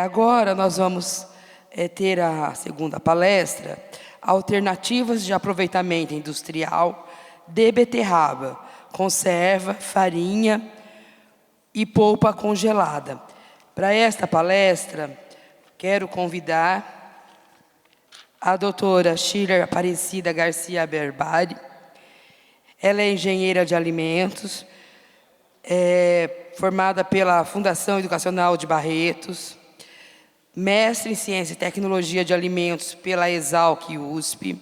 Agora nós vamos ter a segunda palestra, Alternativas de Aproveitamento Industrial de Beterraba, Conserva, Farinha e Polpa Congelada. Para esta palestra, quero convidar a doutora Schiller Aparecida Garcia Berbari. Ela é engenheira de alimentos, formada pela Fundação Educacional de Barretos, mestre em Ciência e Tecnologia de Alimentos pela Exalc USP,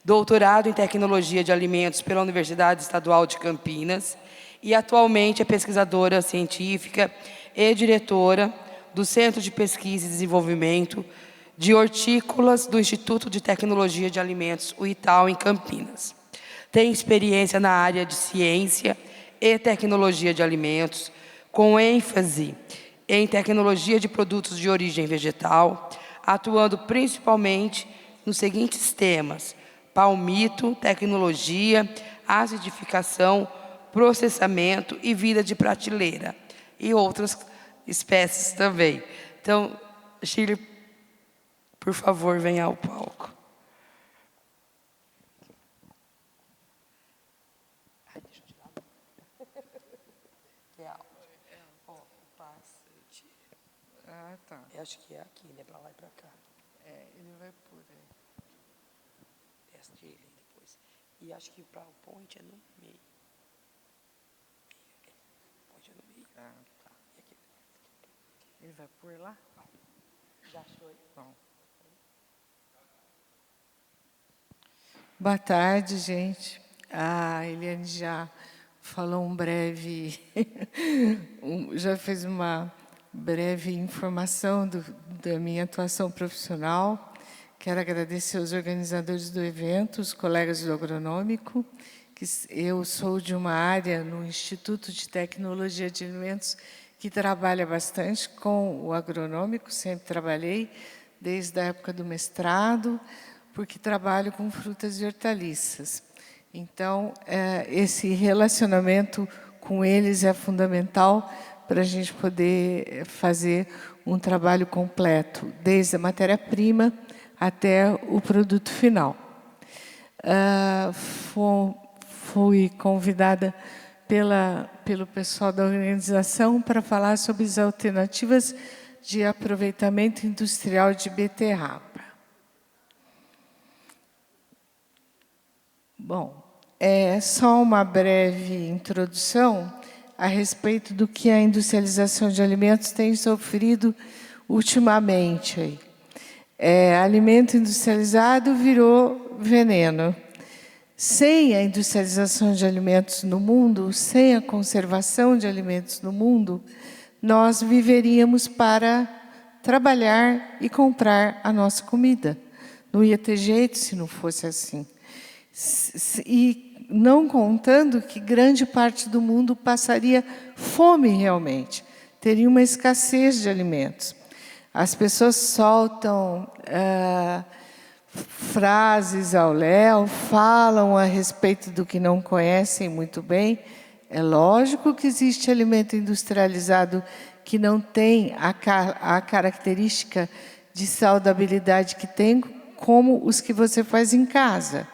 doutorado em Tecnologia de Alimentos pela Universidade Estadual de Campinas e atualmente é pesquisadora científica e diretora do Centro de Pesquisa e Desenvolvimento de Hortícolas do Instituto de Tecnologia de Alimentos, o ITAL, em Campinas. Tem experiência na área de ciência e tecnologia de alimentos, com ênfase em tecnologia de produtos de origem vegetal, atuando principalmente nos seguintes temas: palmito, tecnologia, acidificação, processamento e vida de prateleira, e outras espécies também. Então, Schiller, por favor, venha ao palco. Tá. Eu acho que é aqui, né? Para lá e para cá. Ele vai por aí. Teste ele depois. E acho que para o point é no meio. Point é no meio. Tá. E aqui. Ele vai por lá? Já achou aí? Bom. Boa tarde, gente. A Eliane já falou já fez uma breve informação da minha atuação profissional. Quero agradecer aos organizadores do evento, os colegas do agronômico, que eu sou de uma área no Instituto de Tecnologia de Alimentos que trabalha bastante com o agronômico, sempre trabalhei, desde a época do mestrado, porque trabalho com frutas e hortaliças. Então, esse relacionamento com eles é fundamental para a gente poder fazer um trabalho completo, desde a matéria-prima até o produto final. Fui convidada pelo pessoal da organização para falar sobre as alternativas de aproveitamento industrial de beterraba. Bom, só uma breve introdução a respeito do que a industrialização de alimentos tem sofrido ultimamente. Alimento industrializado virou veneno. Sem a industrialização de alimentos no mundo, sem a conservação de alimentos no mundo, nós viveríamos para trabalhar e comprar a nossa comida. Não ia ter jeito se não fosse assim. E não contando que grande parte do mundo passaria fome realmente, teria uma escassez de alimentos. As pessoas soltam frases ao léu, falam a respeito do que não conhecem muito bem. É lógico que existe alimento industrializado que não tem a característica de saudabilidade que tem, como os que você faz em casa.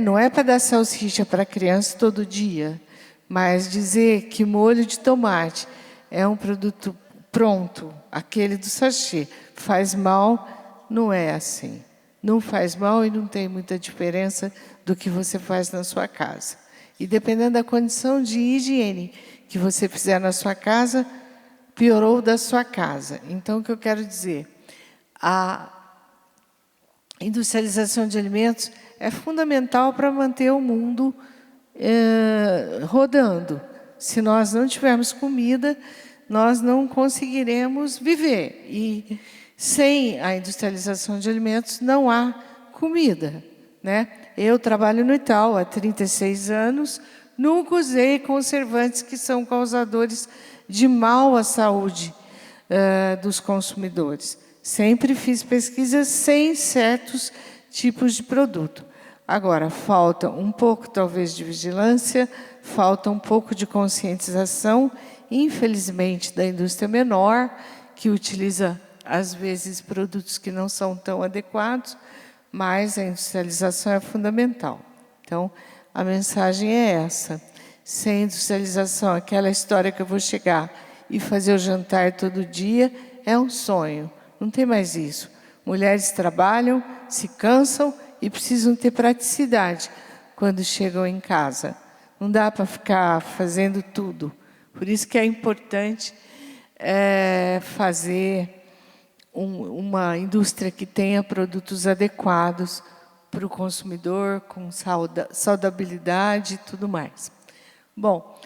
Não é para dar salsicha para a criança todo dia, mas dizer que molho de tomate é um produto pronto, aquele do sachê, faz mal, não é assim. Não faz mal e não tem muita diferença do que você faz na sua casa. E dependendo da condição de higiene que você fizer na sua casa, piorou da sua casa. Então, o que eu quero dizer? A industrialização de alimentos é fundamental para manter o mundo rodando. Se nós não tivermos comida, nós não conseguiremos viver. E sem a industrialização de alimentos, não há comida. Eu trabalho no ITAL há 36 anos, nunca usei conservantes que são causadores de mal à saúde dos consumidores. Sempre fiz pesquisas sem certos tipos de produto. Agora, falta um pouco, talvez, de vigilância, falta um pouco de conscientização, infelizmente, da indústria menor, que utiliza, às vezes, produtos que não são tão adequados, mas a industrialização é fundamental. Então, a mensagem é essa. Sem industrialização, aquela história que eu vou chegar e fazer o jantar todo dia é um sonho. Não tem mais isso. Mulheres trabalham, se cansam e precisam ter praticidade quando chegam em casa. Não dá para ficar fazendo tudo. Por isso que é importante fazer uma indústria que tenha produtos adequados para o consumidor, com saudabilidade e tudo mais. Bom,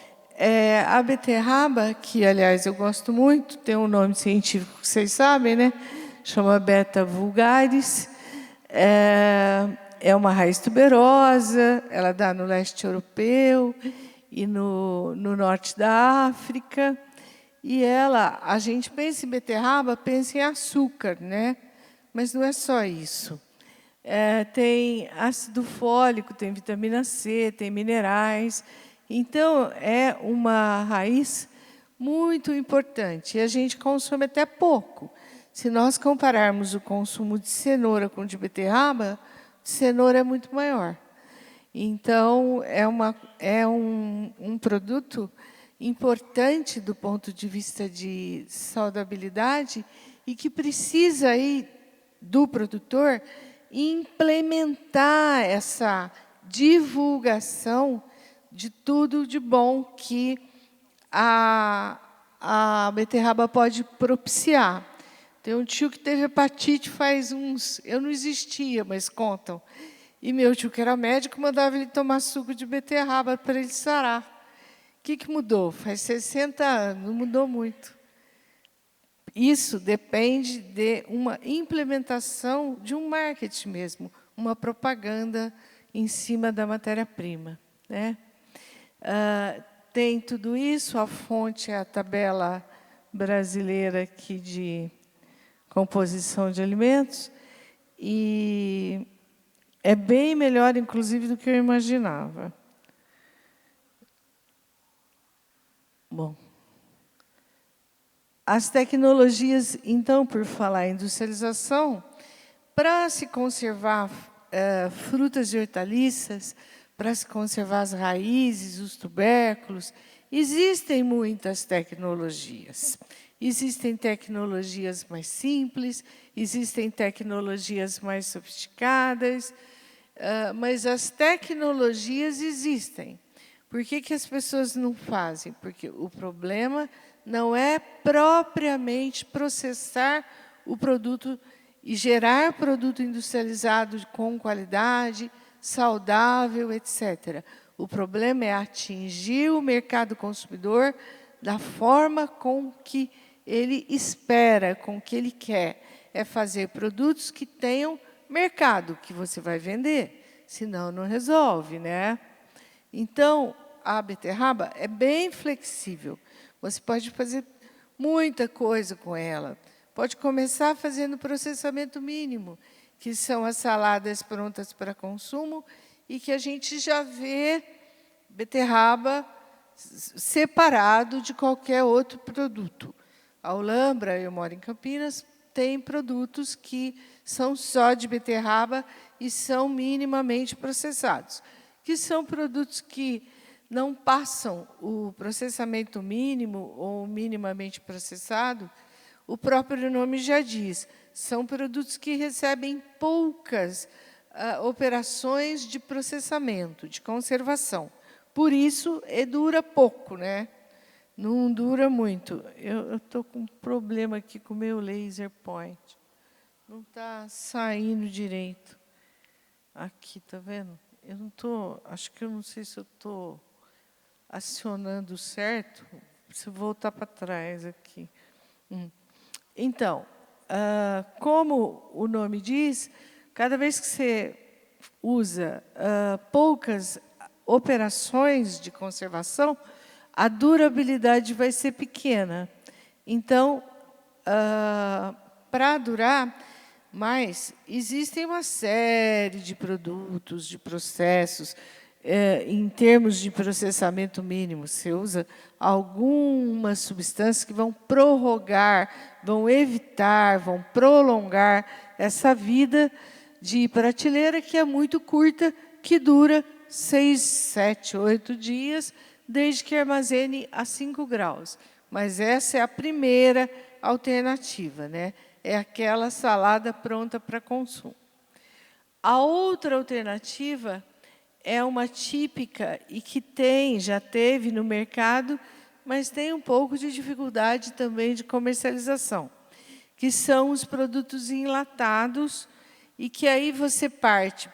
a beterraba, que, aliás, eu gosto muito, tem um nome científico que vocês sabem, né? Chama Beta vulgaris. É uma raiz tuberosa, ela dá no leste europeu e no norte da África. E a gente pensa em beterraba, pensa em açúcar, né? Mas não é só isso. Tem ácido fólico, tem vitamina C, tem minerais. Então, é uma raiz muito importante. E a gente consome até pouco. Se nós compararmos o consumo de cenoura com o de beterraba, cenoura é muito maior. Então, é um produto importante do ponto de vista de saudabilidade e que precisa aí do produtor implementar essa divulgação de tudo de bom que a beterraba pode propiciar. Tem um tio que teve hepatite faz uns... Eu não existia, mas contam. E meu tio, que era médico, mandava ele tomar suco de beterraba para ele sarar. O que mudou? Faz 60 anos, não mudou muito. Isso depende de uma implementação de um marketing mesmo, uma propaganda em cima da matéria-prima, né? Tem tudo isso, a fonte é a tabela brasileira aqui de composição de alimentos, e é bem melhor, inclusive, do que eu imaginava. Bom, as tecnologias, então, por falar em industrialização, para se conservar frutas e hortaliças, para se conservar as raízes, os tubérculos, existem muitas tecnologias. Existem tecnologias mais simples, existem tecnologias mais sofisticadas, mas as tecnologias existem. Por que as pessoas não fazem? Porque o problema não é propriamente processar o produto e gerar produto industrializado com qualidade, saudável, etc. O problema é atingir o mercado consumidor da forma com que ele espera, com que ele quer. É fazer produtos que tenham mercado, que você vai vender. Senão, não resolve, né? Então, a beterraba é bem flexível. Você pode fazer muita coisa com ela. Pode começar fazendo processamento mínimo, que são as saladas prontas para consumo, e que a gente já vê beterraba separado de qualquer outro produto. A Olambra, eu moro em Campinas, tem produtos que são só de beterraba e são minimamente processados, que são produtos que não passam o processamento mínimo ou minimamente processado. O próprio nome já diz, são produtos que recebem poucas operações de processamento, de conservação. Por isso, dura pouco, né? Não dura muito. Eu estou com um problema aqui com o meu laser point. Não está saindo direito. Aqui, está vendo? Eu não estou... Acho que eu não sei se eu estou acionando certo. Preciso voltar para trás aqui. Então, como o nome diz, cada vez que você usa poucas operações de conservação, a durabilidade vai ser pequena. Então, para durar mais, existem uma série de produtos, de processos. em termos de processamento mínimo. Você usa algumas substâncias que vão prorrogar, vão evitar, vão prolongar essa vida de prateleira, que é muito curta, que dura 6, 7, 8 dias, desde que armazene a 5 graus. Mas essa é a primeira alternativa, né? É aquela salada pronta para consumo. A outra alternativa é uma típica e que já teve no mercado, mas tem um pouco de dificuldade também de comercialização, que são os produtos enlatados, e que aí você parte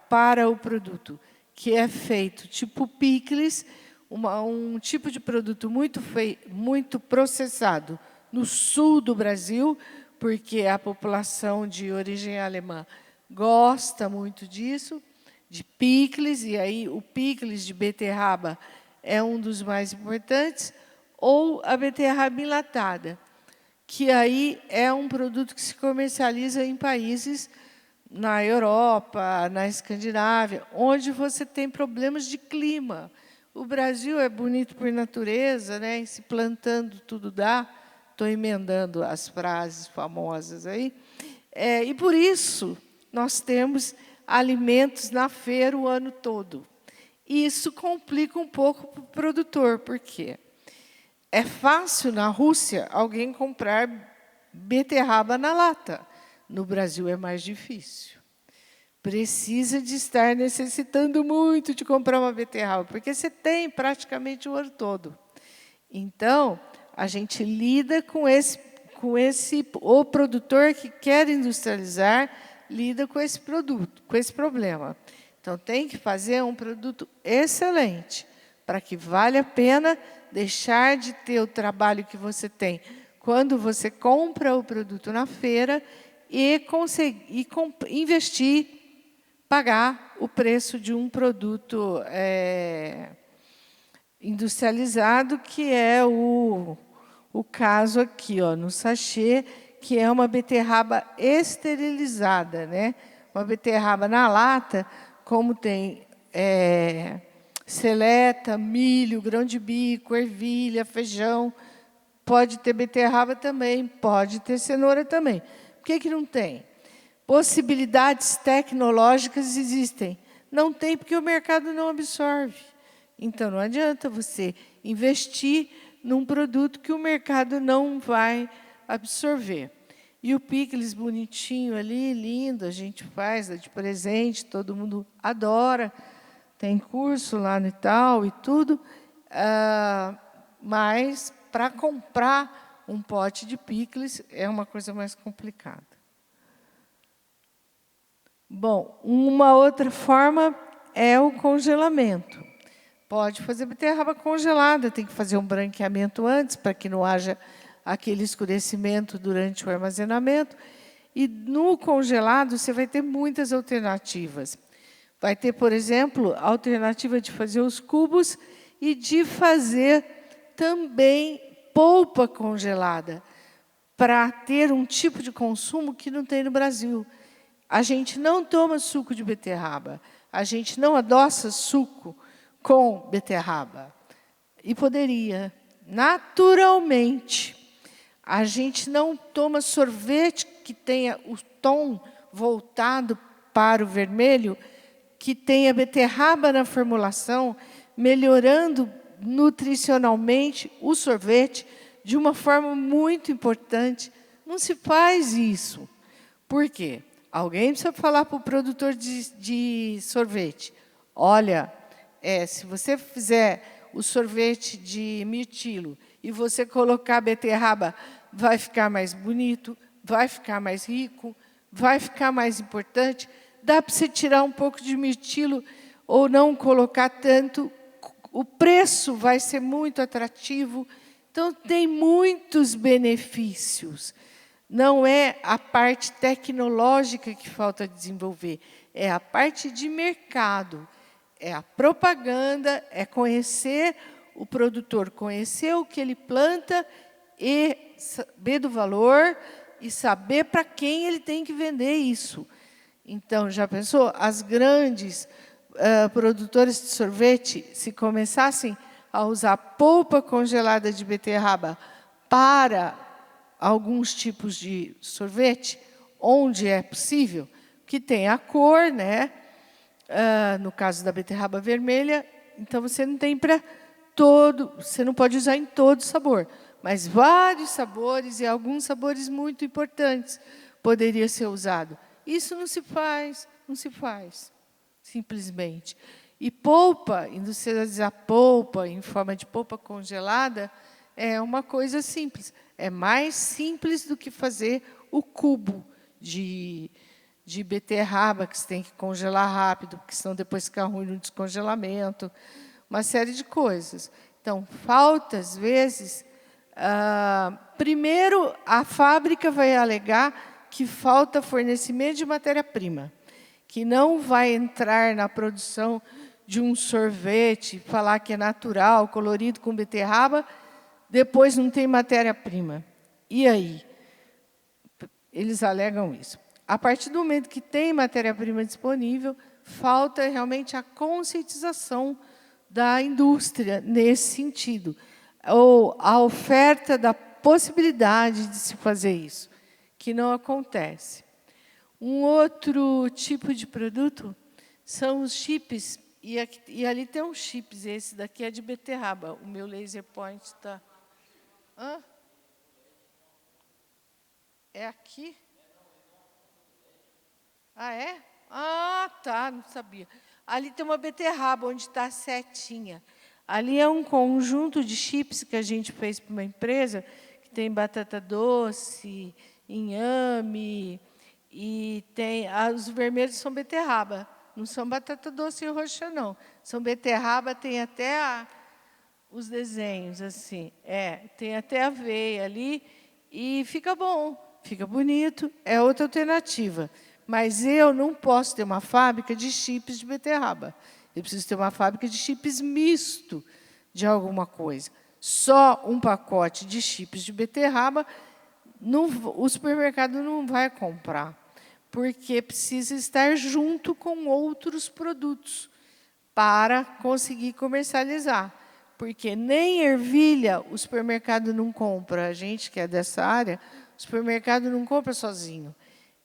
para o produto que é feito tipo picles, um tipo de produto muito processado no sul do Brasil, porque a população de origem alemã gosta muito disso, de picles, e aí o picles de beterraba é um dos mais importantes, ou a beterraba enlatada, que aí é um produto que se comercializa em países na Europa, na Escandinávia, onde você tem problemas de clima. O Brasil é bonito por natureza, né? E se plantando tudo dá. Estou emendando as frases famosas aí. E por isso nós temos alimentos na feira o ano todo. E isso complica um pouco para o produtor, porque é fácil na Rússia alguém comprar beterraba na lata. No Brasil é mais difícil. Precisa de estar necessitando muito de comprar uma beterraba, porque você tem praticamente o ano todo. Então, a gente lida com o produtor que quer industrializar, lida com esse produto, com esse problema. Então, tem que fazer um produto excelente, para que valha a pena deixar de ter o trabalho que você tem quando você compra o produto na feira e conseguir investir, pagar o preço de um produto industrializado, que é o caso aqui, ó, no sachê, que é uma beterraba esterilizada, né? Uma beterraba na lata, como tem seleta, milho, grão de bico, ervilha, feijão. Pode ter beterraba também, pode ter cenoura também. Por que não tem? Possibilidades tecnológicas existem. Não tem porque o mercado não absorve. Então, não adianta você investir num produto que o mercado não vai absorver. E o picles bonitinho ali, lindo, a gente faz de presente, todo mundo adora. Tem curso lá no Itaú e tudo. Mas, para comprar um pote de picles, é uma coisa mais complicada. Bom, uma outra forma é o congelamento. Pode fazer beterraba congelada, tem que fazer um branqueamento antes, para que não haja aquele escurecimento durante o armazenamento. E no congelado, você vai ter muitas alternativas. Vai ter, por exemplo, a alternativa de fazer os cubos e de fazer também polpa congelada, para ter um tipo de consumo que não tem no Brasil. A gente não toma suco de beterraba, a gente não adoça suco com beterraba. E poderia, naturalmente. A gente não toma sorvete que tenha o tom voltado para o vermelho, que tenha beterraba na formulação, melhorando nutricionalmente o sorvete de uma forma muito importante. Não se faz isso. Por quê? Alguém precisa falar para o produtor de sorvete. Olha, se você fizer o sorvete de mirtilo e você colocar beterraba, vai ficar mais bonito, vai ficar mais rico, vai ficar mais importante. Dá para você tirar um pouco de mirtilo ou não colocar tanto. O preço vai ser muito atrativo. Então, tem muitos benefícios. Não é a parte tecnológica que falta desenvolver, é a parte de mercado. É a propaganda, é conhecer o produtor, conhecer o que ele planta e saber do valor e saber para quem ele tem que vender isso. Então, já pensou? As grandes produtores de sorvete, se começassem a usar polpa congelada de beterraba para alguns tipos de sorvete, onde é possível, que tem a cor, né? No caso da beterraba vermelha, então você não tem para todo, você não pode usar em todo sabor, mas vários sabores e alguns sabores muito importantes poderia ser usado. Isso não se faz, simplesmente. E polpa, industrializar polpa em forma de polpa congelada, é uma coisa simples. É mais simples do que fazer o cubo de beterraba, que você tem que congelar rápido, porque senão depois fica ruim no descongelamento. Uma série de coisas. Então, falta, às vezes... primeiro, a fábrica vai alegar que falta fornecimento de matéria-prima, que não vai entrar na produção de um sorvete, falar que é natural, colorido com beterraba, depois não tem matéria-prima. E aí? Eles alegam isso. A partir do momento que tem matéria-prima disponível, falta realmente a conscientização da indústria nesse sentido, ou a oferta da possibilidade de se fazer isso, que não acontece. Um outro tipo de produto são os chips, e ali tem uns chips, esse daqui é de beterraba, o meu laser point está... É aqui? Ah, é? Ah, tá, não sabia. Ali tem uma beterraba, onde está a setinha. Ali é um conjunto de chips que a gente fez para uma empresa, que tem batata doce, inhame, e tem... os vermelhos são beterraba, não são batata doce e roxa, não. São beterraba, tem até os desenhos, assim. Tem até aveia ali, e fica bom, fica bonito, é outra alternativa. Mas eu não posso ter uma fábrica de chips de beterraba. Eu preciso ter uma fábrica de chips misto de alguma coisa. Só um pacote de chips de beterraba, o supermercado não vai comprar, porque precisa estar junto com outros produtos para conseguir comercializar. Porque nem ervilha o supermercado não compra. A gente que é dessa área, o supermercado não compra sozinho.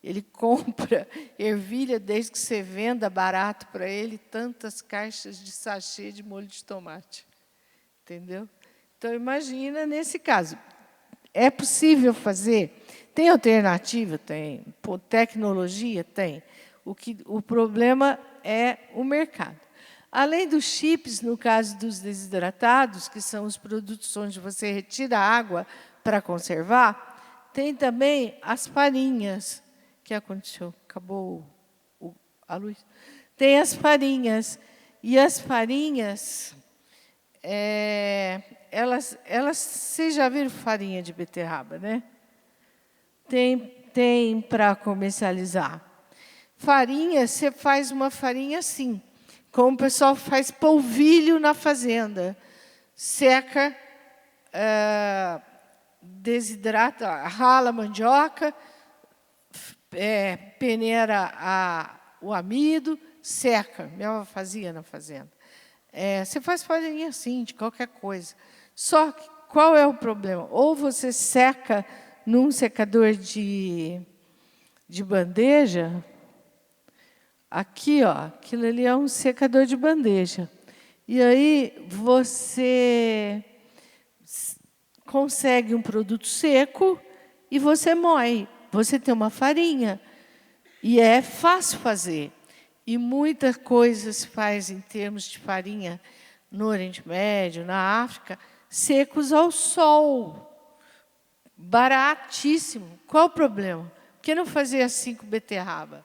Ele compra ervilha desde que você venda barato para ele tantas caixas de sachê de molho de tomate. Entendeu? Então, imagina nesse caso. É possível fazer? Tem alternativa? Tem. Tecnologia? Tem. O problema é o mercado. Além dos chips, no caso dos desidratados, que são os produtos onde você retira a água para conservar, tem também as farinhas. O que aconteceu? Acabou a luz? Tem as farinhas. E as farinhas, vocês já viram farinha de beterraba, né? Tem para comercializar. Farinha, você faz uma farinha assim, como o pessoal faz polvilho na fazenda. Seca, desidrata, rala a mandioca, peneira o amido, seca. Minha avó fazia na fazenda. Você faz farinha assim, de qualquer coisa. Só que qual é o problema? Ou você seca num secador de bandeja. Aqui, aquilo ali é um secador de bandeja. E aí você consegue um produto seco e você moe. Você tem uma farinha. E é fácil fazer. E muita coisa se faz em termos de farinha no Oriente Médio, na África, secos ao sol. Baratíssimo. Qual o problema? Por que não fazer assim com beterraba?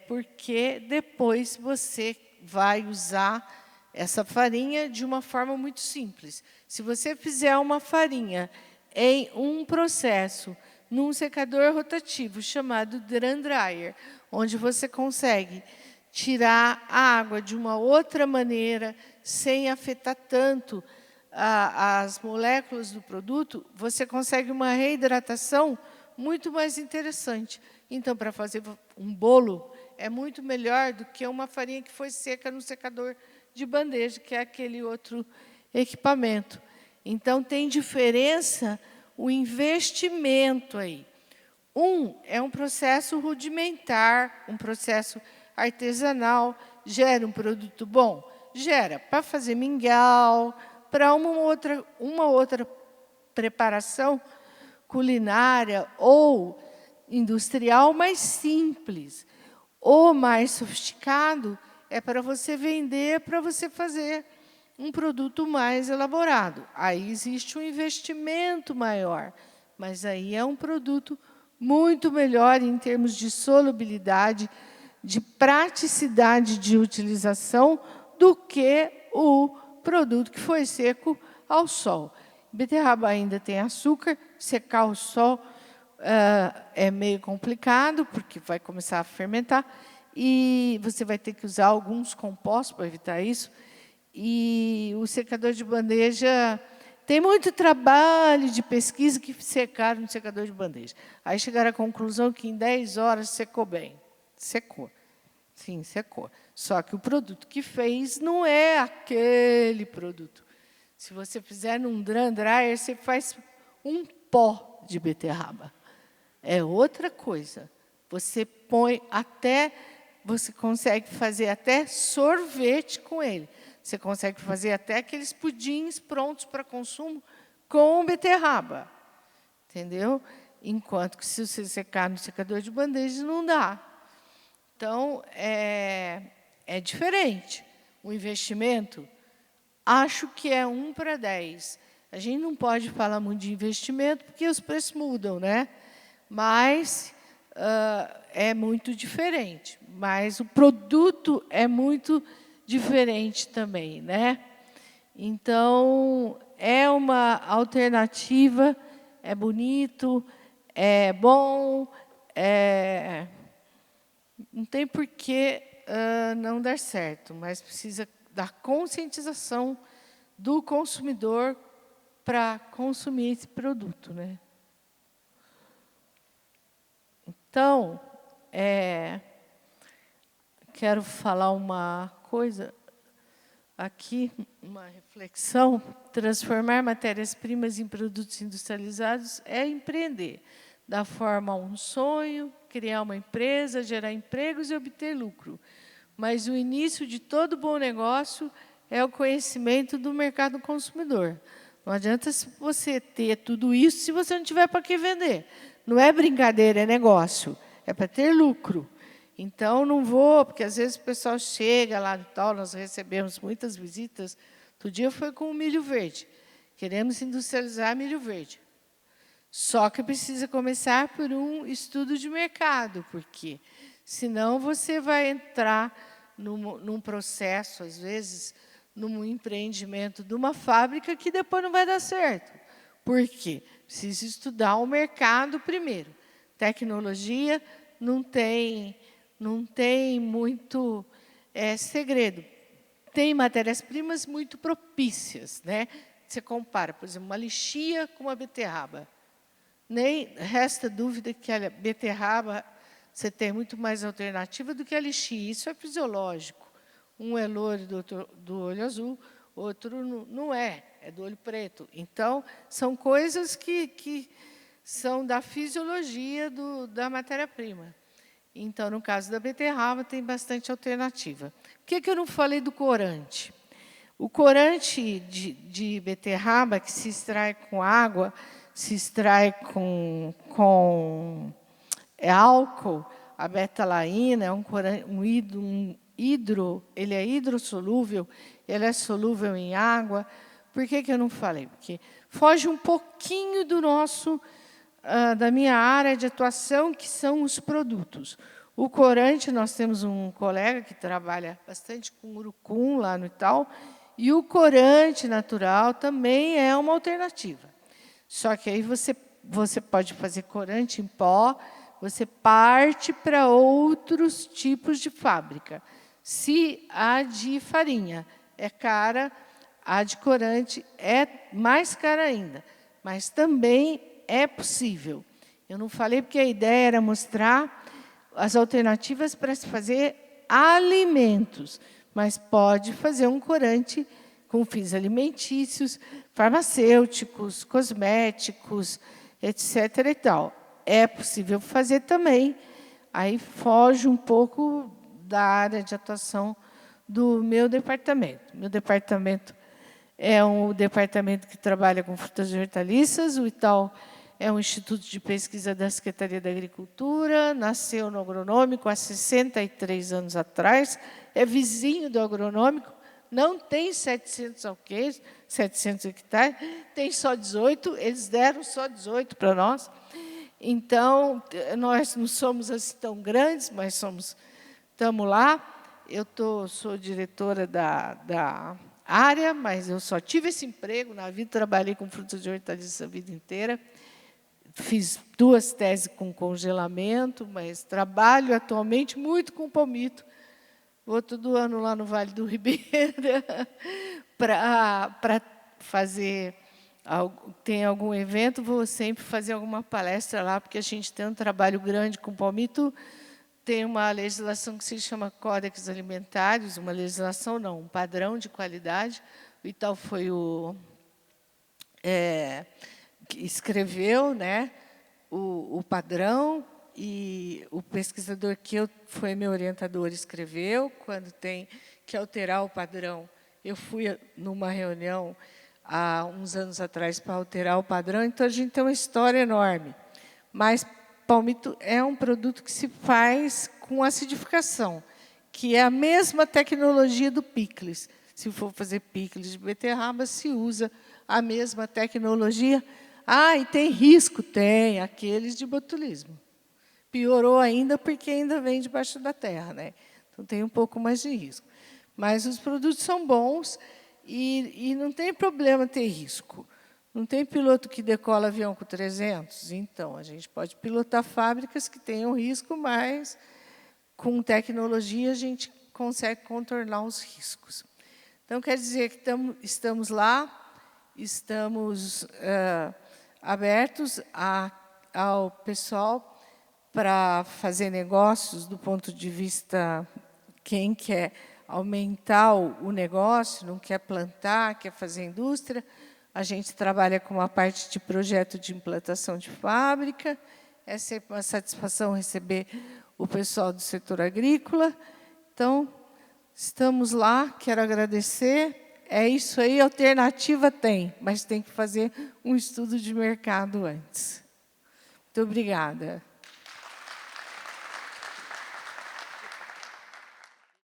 Porque depois você vai usar essa farinha de uma forma muito simples. Se você fizer uma farinha em um processo, num secador rotativo chamado drum dryer, onde você consegue tirar a água de uma outra maneira, sem afetar tanto as moléculas do produto, você consegue uma reidratação muito mais interessante. Então, para fazer um bolo, é muito melhor do que uma farinha que foi seca no secador de bandeja, que é aquele outro equipamento. Então, tem diferença o investimento aí. É um processo rudimentar, um processo artesanal, gera um produto bom? Gera para fazer mingau, para uma outra preparação culinária ou industrial mais simples. O mais sofisticado é para você vender, para você fazer um produto mais elaborado. Aí existe um investimento maior, mas aí é um produto muito melhor em termos de solubilidade, de praticidade de utilização, do que o produto que foi seco ao sol. Beterraba ainda tem açúcar, secar ao sol é meio complicado, porque vai começar a fermentar, e você vai ter que usar alguns compostos para evitar isso. E o secador de bandeja tem muito trabalho de pesquisa que secaram no secador de bandeja. Aí chegaram à conclusão que em 10 horas secou bem. Secou. Sim, secou. Só que o produto que fez não é aquele produto. Se você fizer num drum dryer, você faz um pó de beterraba. É outra coisa. Você consegue fazer até sorvete com ele. Você consegue fazer até aqueles pudins prontos para consumo com beterraba. Entendeu? Enquanto que, se você secar no secador de bandeja, não dá. Então, é diferente. O investimento, acho que é 1 para 10. A gente não pode falar muito de investimento, porque os preços mudam, né? Mas é muito diferente. Mas o produto é muito diferente também, né? Então, é uma alternativa, é bonito, é bom, não tem por que não dar certo, mas precisa da conscientização do consumidor para consumir esse produto, né? Então, quero falar uma coisa aqui, uma reflexão. Transformar matérias-primas em produtos industrializados é empreender, dar forma a um sonho, criar uma empresa, gerar empregos e obter lucro. Mas o início de todo bom negócio é o conhecimento do mercado consumidor. Não adianta você ter tudo isso se você não tiver para que vender. Não é brincadeira, é negócio. É para ter lucro. Então, não vou, porque às vezes o pessoal chega lá e tal, nós recebemos muitas visitas. Outro dia foi com o milho verde. Queremos industrializar milho verde. Só que precisa começar por um estudo de mercado, porque senão você vai entrar num processo, às vezes, num empreendimento de uma fábrica que depois não vai dar certo. Por quê? Precisa estudar o mercado primeiro. Tecnologia não tem muito segredo. Tem matérias-primas muito propícias, né? Você compara, por exemplo, uma lichia com uma beterraba. Nem resta dúvida que a beterraba você tem muito mais alternativa do que a lichia. Isso é fisiológico. Um é loiro do olho azul, outro não é do olho preto. Então, são coisas que são da fisiologia da matéria-prima. Então, no caso da beterraba, tem bastante alternativa. Por que eu não falei do corante? O corante de beterraba, que se extrai com água, se extrai com álcool, a betalaína, é ele é hidrossolúvel, ele é solúvel em água. Por que eu não falei? Porque foge um pouquinho da minha área de atuação, que são os produtos. O corante, nós temos um colega que trabalha bastante com urucum lá no Itaú, e o corante natural também é uma alternativa. Só que aí você pode fazer corante em pó, você parte para outros tipos de fábrica. Se a de farinha é cara, a de corante é mais cara ainda, mas também é possível. Eu não falei porque a ideia era mostrar as alternativas para se fazer alimentos, mas pode fazer um corante com fins alimentícios, farmacêuticos, cosméticos, etc. e tal. É possível fazer também, aí foge um pouco da área de atuação do meu departamento. Meu departamento é um departamento que trabalha com frutas e hortaliças. O ITAL é um instituto de pesquisa da Secretaria da Agricultura, nasceu no agronômico há 63 anos atrás, é vizinho do agronômico, não tem 700 hectares, tem só 18, eles deram só 18 para nós. Então, nós não somos assim tão grandes, mas estamos lá. Eu sou diretora da área, mas eu só tive esse emprego na vida, trabalhei com frutas e hortaliças a vida inteira. Fiz 2 teses com congelamento, mas trabalho atualmente muito com palmito. Vou todo ano lá no Vale do Ribeira para fazer. Tem algum evento, vou sempre fazer alguma palestra lá, porque a gente tem um trabalho grande com palmito. Tem uma legislação que se chama Códex Alimentares, uma legislação não, um padrão de qualidade. O Itaú foi o que escreveu, né, o padrão, e o pesquisador que foi meu orientador escreveu. Quando tem que alterar o padrão, eu fui numa reunião há uns anos atrás para alterar o padrão, então a gente tem uma história enorme. Mas palmito é um produto que se faz com acidificação, que é a mesma tecnologia do picles. Se for fazer picles de beterraba, se usa a mesma tecnologia. Ah, e tem risco? Tem, aqueles de botulismo. Piorou ainda porque ainda vem debaixo da terra, né? Então tem um pouco mais de risco. Mas os produtos são bons e não tem problema ter risco. Não tem piloto que decola avião com 300? Então, a gente pode pilotar fábricas que tenham risco, mas com tecnologia a gente consegue contornar os riscos. Então, quer dizer que estamos lá, estamos abertos ao pessoal para fazer negócios do ponto de vista quem quer aumentar o negócio, não quer plantar, quer fazer indústria. A gente trabalha com uma parte de projeto de implantação de fábrica. É sempre uma satisfação receber o pessoal do setor agrícola. Então, estamos lá, quero agradecer. É isso aí, alternativa tem, mas tem que fazer um estudo de mercado antes. Muito obrigada.